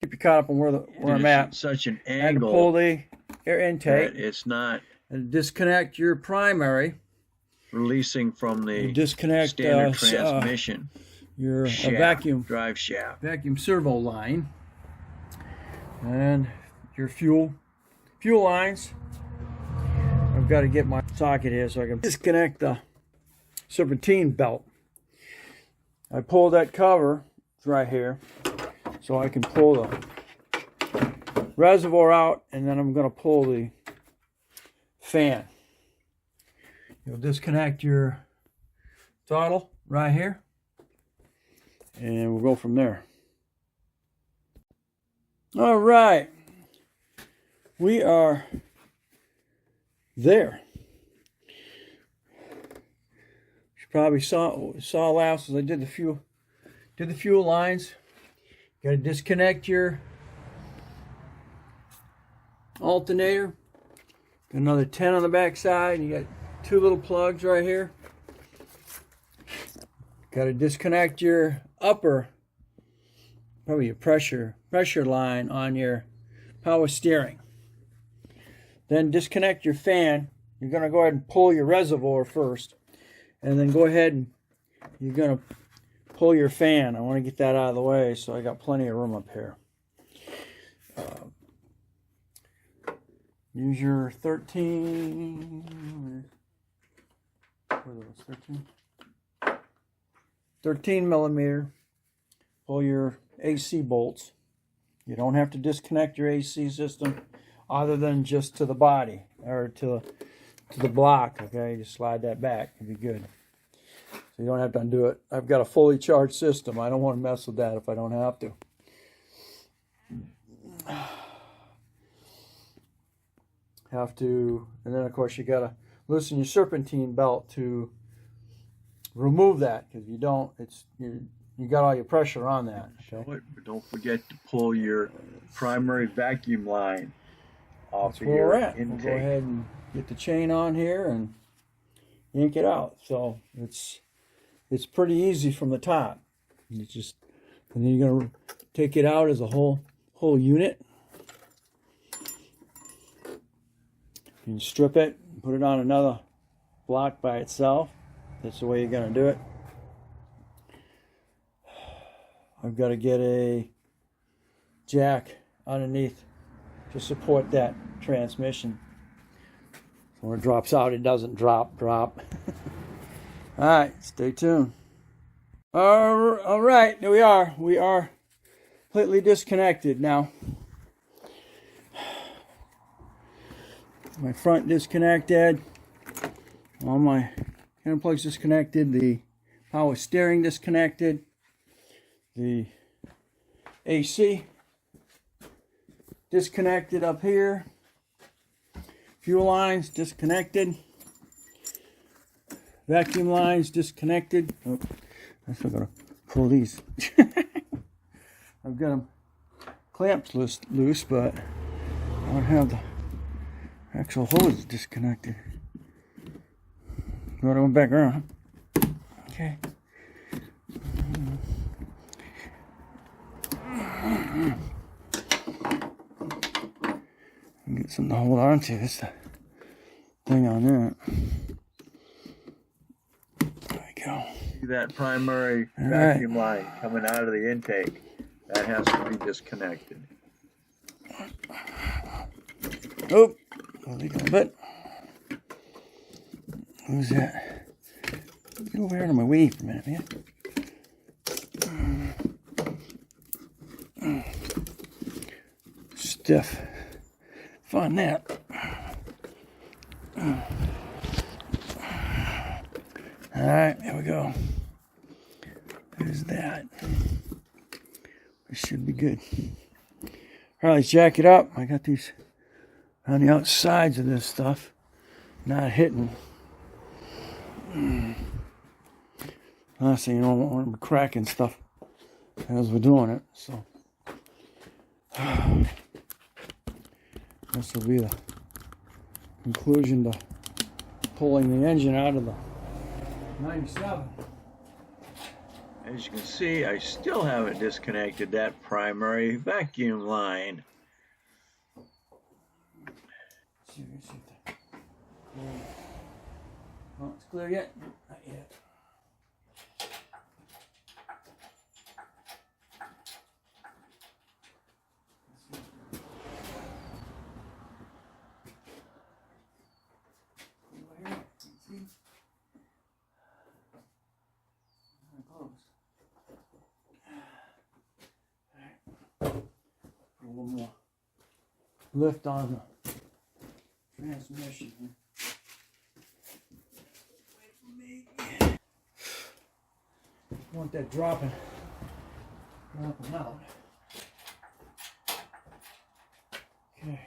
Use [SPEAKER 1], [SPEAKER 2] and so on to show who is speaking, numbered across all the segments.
[SPEAKER 1] keep you caught up on where I'm at.
[SPEAKER 2] Such an angle.
[SPEAKER 1] And pull the air intake.
[SPEAKER 2] It's not.
[SPEAKER 1] And disconnect your primary.
[SPEAKER 2] Releasing from the
[SPEAKER 1] disconnect
[SPEAKER 2] standard transmission.
[SPEAKER 1] Your
[SPEAKER 2] shaft,
[SPEAKER 1] vacuum
[SPEAKER 2] drive shaft.
[SPEAKER 1] Vacuum servo line. And your fuel lines. I've got to get my socket here so I can disconnect the serpentine belt. I pulled that cover, it's right here, so I can pull the reservoir out, and then I'm going to pull the fan. You'll disconnect your throttle right here, and we'll go from there. All right, we are there. You probably saw last as I did the fuel lines. Got to disconnect your alternator. Got another 10 on the back side. You got 2 little plugs right here. Got to disconnect your upper, probably your pressure line on your power steering. Then disconnect your fan. You're going to go ahead and pull your reservoir first. And then go ahead and you're going to pull your fan. I want to get that out of the way so I got plenty of room up here. Use your 13 millimeter. Pull your AC bolts. You don't have to disconnect your AC system other than just to the body or to the block. Okay, just slide that back. It'll be good. So you don't have to undo it. I've got a fully charged system. I don't want to mess with that if I don't have to. And then of course you got to loosen your serpentine belt to remove that, because if you don't, you got all your pressure on that. Okay?
[SPEAKER 2] Don't forget to pull your primary vacuum line off of
[SPEAKER 1] where
[SPEAKER 2] your
[SPEAKER 1] we're at.
[SPEAKER 2] intake.
[SPEAKER 1] We'll go ahead and get the chain on here and yank it out. So it's pretty easy from the top. And then you're gonna take it out as a whole unit. You can strip it and put it on another block by itself. That's the way you're gonna do it. I've got to get a jack underneath to support that transmission. So when it drops out, it doesn't drop. All right, stay tuned. All right, here we are. We are completely disconnected now. My front disconnected. All my handle plugs disconnected. The power steering disconnected. The AC disconnected up here. Fuel lines disconnected. Vacuum lines disconnected. Oh, I still gotta pull these. I've got them clamps loose, but I don't have the actual hose disconnected. Gotta go back around. Okay. Get something to hold on to. This thing on that. There we go.
[SPEAKER 2] That primary vacuum line coming out of the intake, that has to be disconnected.
[SPEAKER 1] Oh, a little bit. Who's that? Get over here out of my way for a minute, man. Stiff. Find that. Alright, here we go. There's that. This should be good. Alright, let's jack it up. I got these on the outsides of this stuff. Not hitting. Last thing you know, I don't want to be cracking stuff as we're doing it. So this will be the conclusion to pulling the engine out of the 97.
[SPEAKER 2] As you can see, I still haven't disconnected that primary vacuum line.
[SPEAKER 1] Oh, it's clear yet? Not yet. A little more lift on the transmission here. Wait for me. I want that dropping out. Okay.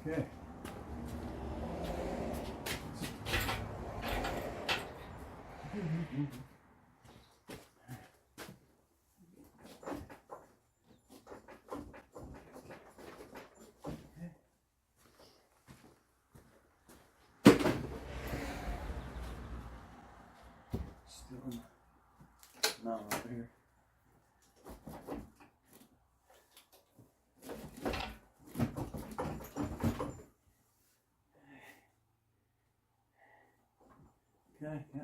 [SPEAKER 1] Okay. Still in the mount over here. Okay, yeah.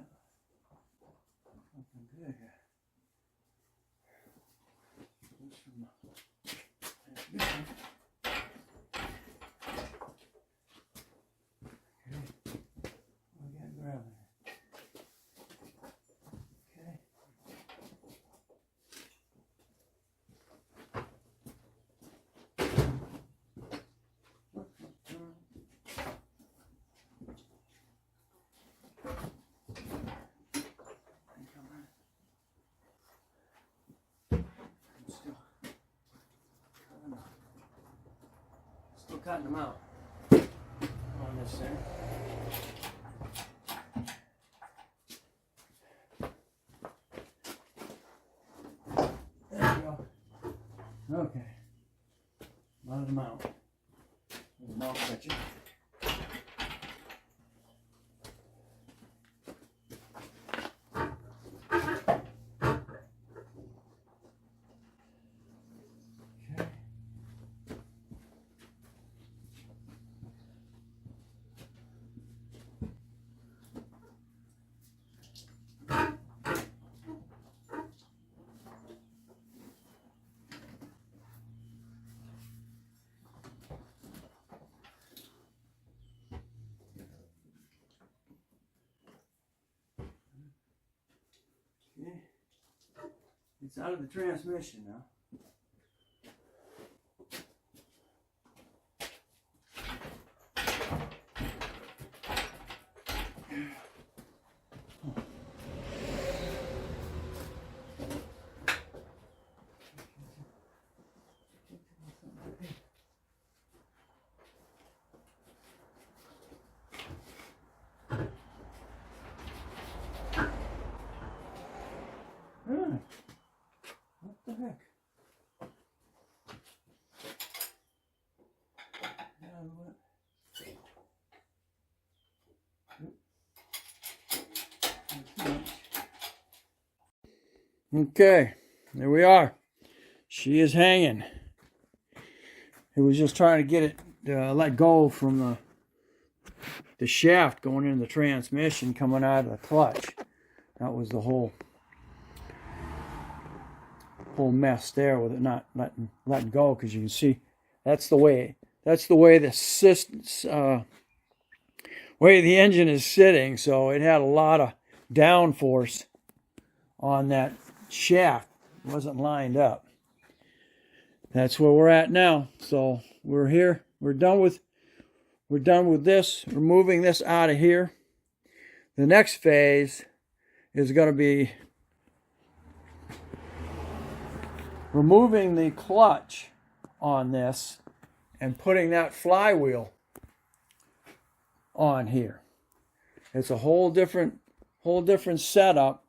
[SPEAKER 1] Looking good here. This from the transmission. Okay. We got gravity. Okay. Still cutting them out on this thing. There we go. Okay. Lot them out. The mount section. Okay. It's out of the transmission now. What the heck? Okay, there we are. She is hanging. It was just trying to get it let go from the shaft going into the transmission coming out of the clutch. That was the whole mess there with it not letting go, because you can see that's the way the system way the engine is sitting, so it had a lot of downforce on that shaft. It wasn't lined up. That's where we're at now. So we're here. We're done with this. We're moving this out of here. The next phase is going to be removing the clutch on this and putting that flywheel on here. It's a whole different setup,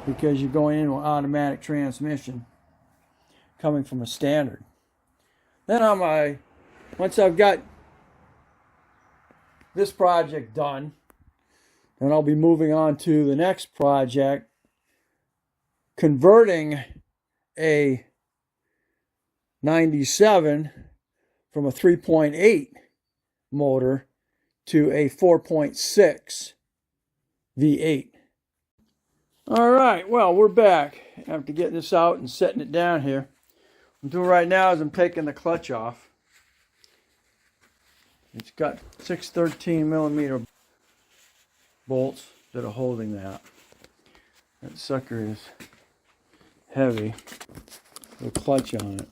[SPEAKER 1] because you're going in with automatic transmission. coming from a standard. Then once I've got this project done, then I'll be moving on to the next project, converting a 97 from a 3.8 motor to a 4.6 V8. All right, well, we're back after getting this out and setting it down here. What I'm doing right now is I'm taking the clutch off. It's got 613mm bolts that are holding that. That sucker is heavy. The clutch on it.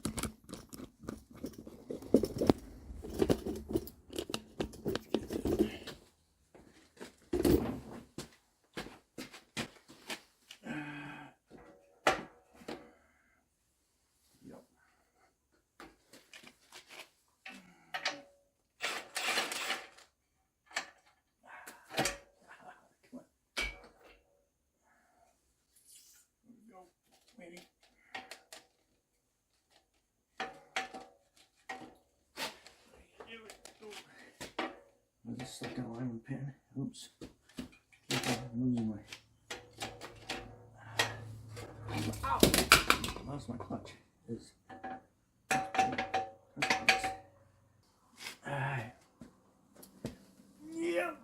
[SPEAKER 1] I just stuck an alignment pin. Oops. I'm losing my. Ow! Lost my clutch. Alright. Yep.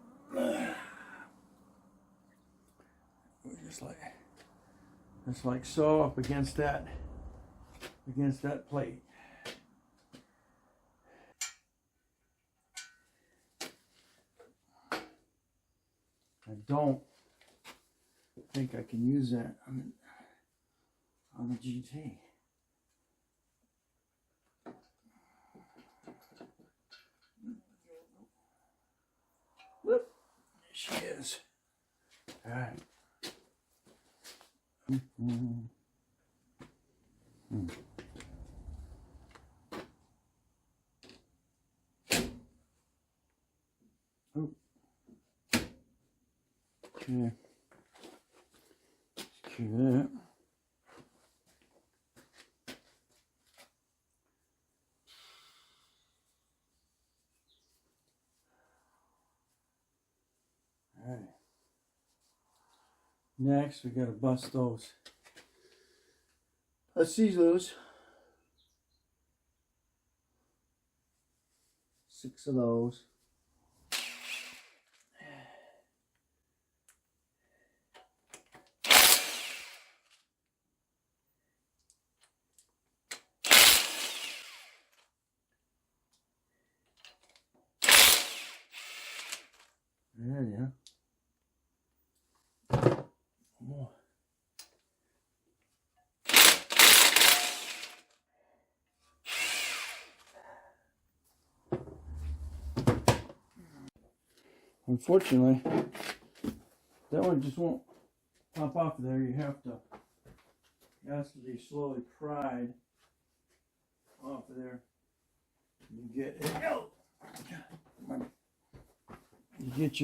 [SPEAKER 1] Just like so up against that plate. I don't think I can use that on the GT. Whoop. There she is. All right. Oh. Okay. Secure that. All right. Next, we got to bust those. Let's see those. 6 of those. There you go. More. Unfortunately, that one just won't pop off of there. It has to be slowly pried off of there. You get it. Oh, you get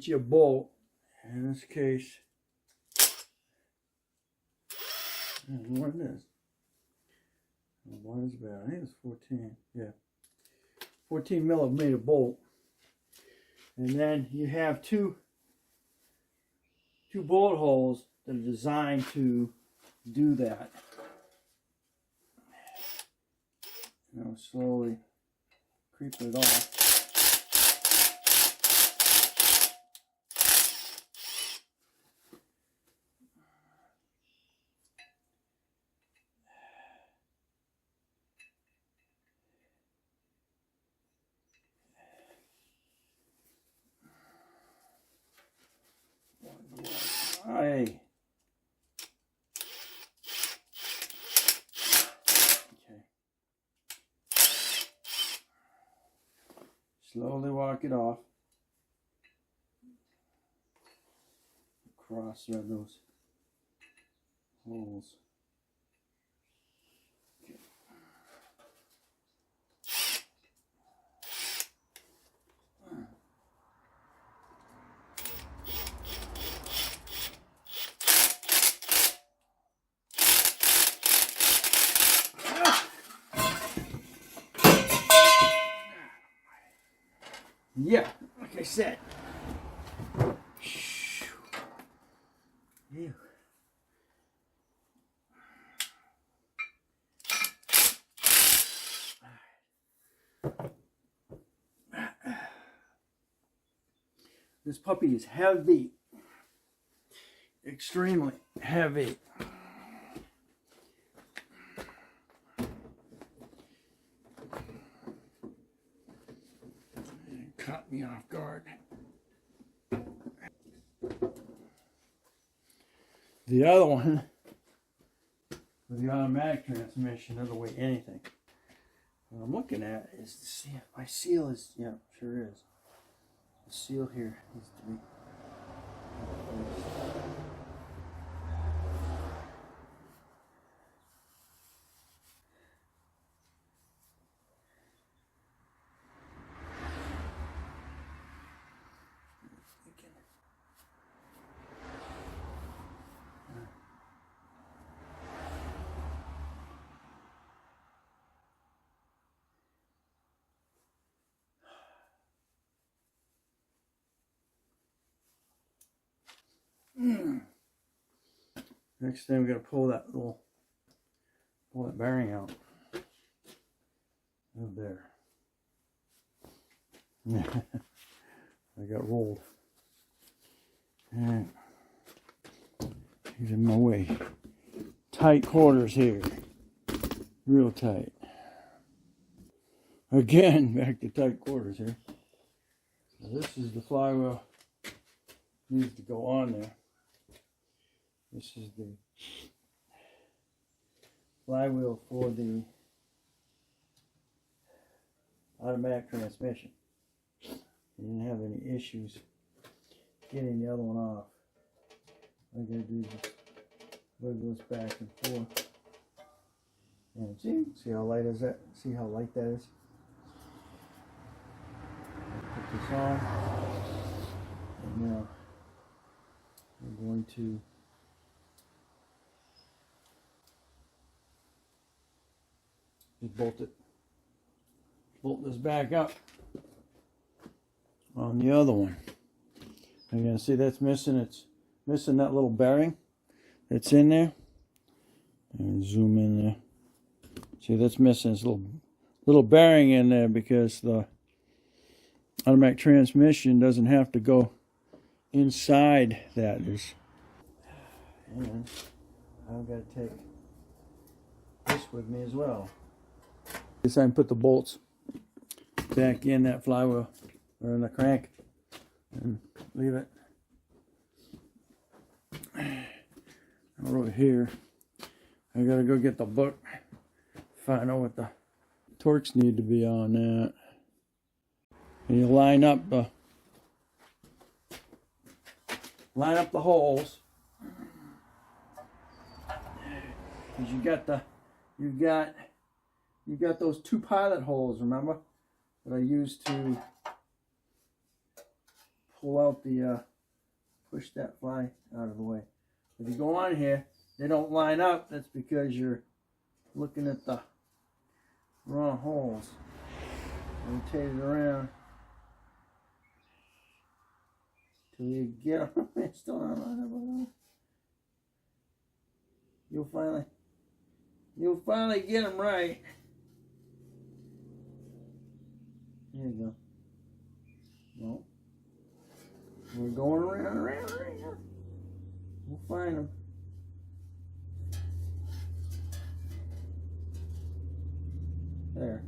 [SPEAKER 1] you a bolt. In this case, I don't know what it is. What is about? I think it's 14. Yeah, 14 millimeter bolt, and then you have two bolt holes that are designed to do that. Now slowly creep it off. Hey. Okay. Slowly walk it off. Cross thread those holes. Yeah, like I said. Yeah. This puppy is heavy. Extremely heavy. It caught me off guard. The other one, with the automatic transmission, doesn't weigh anything. What I'm looking at is to see if my seal is, yeah, sure is. The seal here needs to be. Next thing we gotta pull that bearing out. Oh, there. I got rolled. And he's in my way. Tight quarters here. Real tight. Again, back to tight quarters here. So this is the flywheel. Needs to go on there. This is the flywheel for the automatic transmission. I didn't have any issues getting the other one off. All I gotta do is just wiggle this back and forth. And see how light is that? See how light that is? Put this on. And now we're going to just bolt this back up on the other one. And you can see that's missing. It's missing that little bearing that's in there. And zoom in there. See, that's missing this little bearing in there because the automatic transmission doesn't have to go inside that. And I've got to take this with me as well. This time put the bolts back in that flywheel or in the crank and leave it over here. I gotta go get the book, find out what the torques need to be on that. And you line up the holes. Because you've got those two pilot holes, remember? That I used to pull out the, push that fly out of the way. If you go on here, they don't line up. That's because you're looking at the wrong holes. Rotate it around till you get them. It's still not lined up. You'll finally get them right. There you go. No. We're going around. We'll find them. There.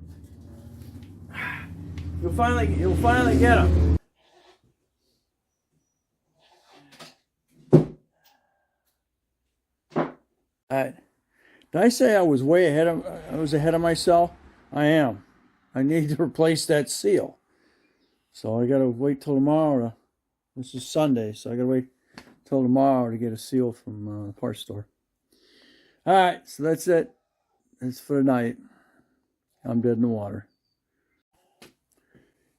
[SPEAKER 1] You'll finally get them. Did I say I was ahead of myself? I am. I need to replace that seal. So I gotta wait till tomorrow. This is Sunday, so I gotta wait till tomorrow to get a seal from the parts store. Alright, so that's it. That's for tonight. I'm dead in the water.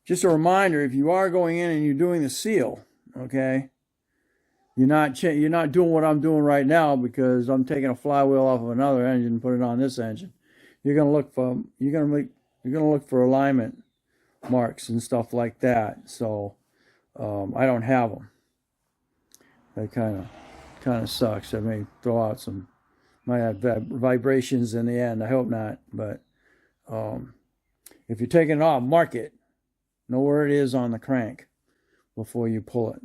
[SPEAKER 1] Just a reminder, if you are going in and you're doing the seal, okay, you're not doing what I'm doing right now because I'm taking a flywheel off of another engine and put it on this engine. You're gonna look for alignment marks and stuff like that. So I don't have them. That kind of sucks. I may throw out some, might have vibrations in the end. I hope not. But if you're taking it off, mark it. Know where it is on the crank before you pull it.